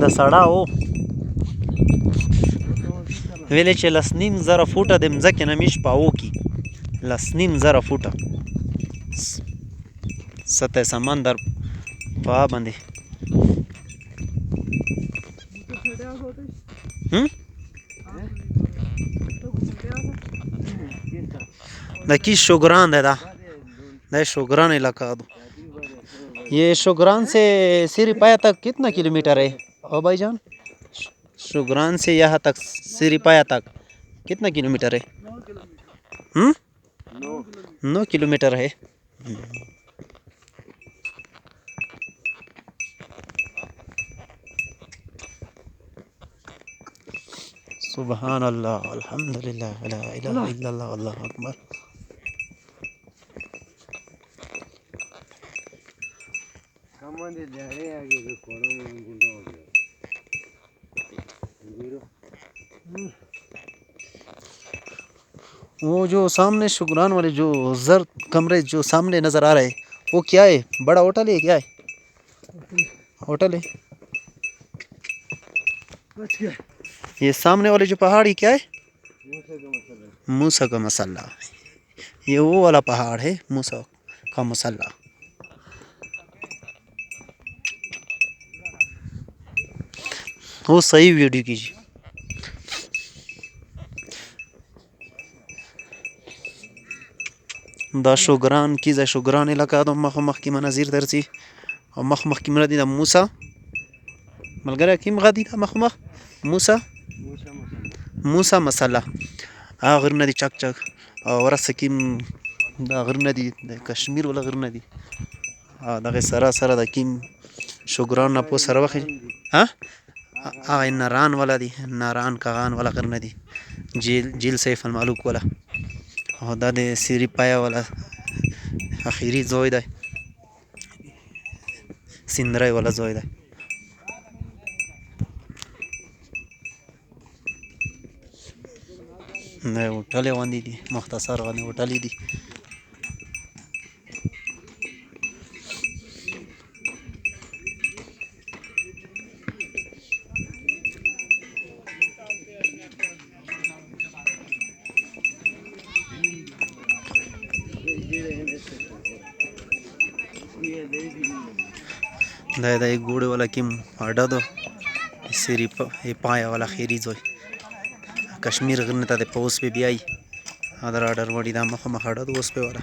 د سړا و ویلې چې 9,500 فوټه د مځکې نه میش پاو کی 9,500 فوټه سطح سمندر پا باندې دا کی شوگران ہے دا شوگران علاقہ دو یہ شوگران سے سری پایا تک کتنا کلومیٹر ہے او بھائی جان شوگران سے یہاں تک سری پایا تک کتنا کلومیٹر ہے 9 کلومیٹر ہے سبحان اللہ الحمدللہ لا الہ الا اللہ اللہ اکبر وہ جو سامنے شکران والے جو زرد کمرے جو سامنے نظر آ رہے وہ کیا ہے بڑا ہوٹل ہے کیا ہے ہوٹل ہے یہ سامنے والے جو پہاڑی کیا ہے موسیٰ کا مسلح یہ وہ والا پہاڑ ہے موسیٰ کا مسلح وہ صحیح ویڈیو کیجیے دا شوگران کی دا شوگران علاقہ دا مخ مخ کی مناظر درسی او مخ مخ کی مرادی دا موسیٰ ملګری کیم غادي دا مخ مخ موسیٰ مسلح غرونه دي چک چک او ورسه کیم دا غرونه دي د کشمیر ولا غرونه دي دغه سره سره د کیم شوگران نه پو سره وخی ها ناران والا دي ناران کاغان والا غرونه دي جیل سیف الملوک والا او دا د سری پایا والا اخیری ځای دی سندرای والا ځای دی نه هوټل باندې دي مختصر باندې هوټل دي دا ګوړې والا کیم اډه دو سری پایا والا خیری ځای کشمیر غرنه ته د پوس په بیاي ادر اډر وړي دا مخ مخ اډه اوس په والا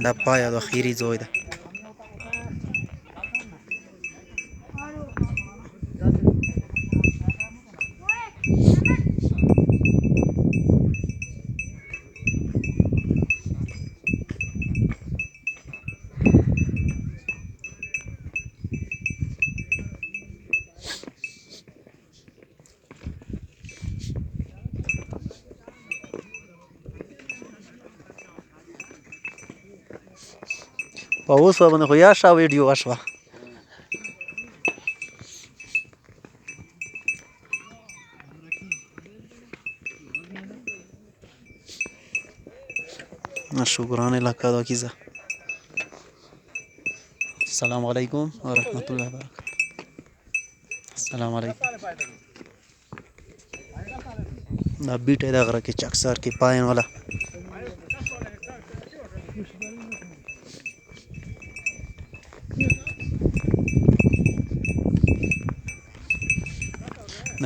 دا پایا د خیری ځای ده په اوس باندې خو یا شا ویډیو وشوه شکران علاقہ دا کیزا السلام علیکم ورحمۃ اللہ وبرکاتہ السلام علیکم دا بیٹ ہے دا غره کې چکسار کې پاین والا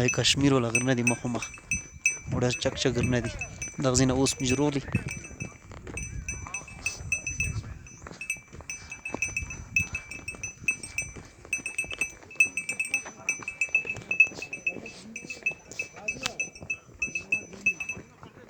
دا کشمیر ولا غرنه دي مخ مخ وړه چک چک غرنه دي دغه ځینه اوس مجرولي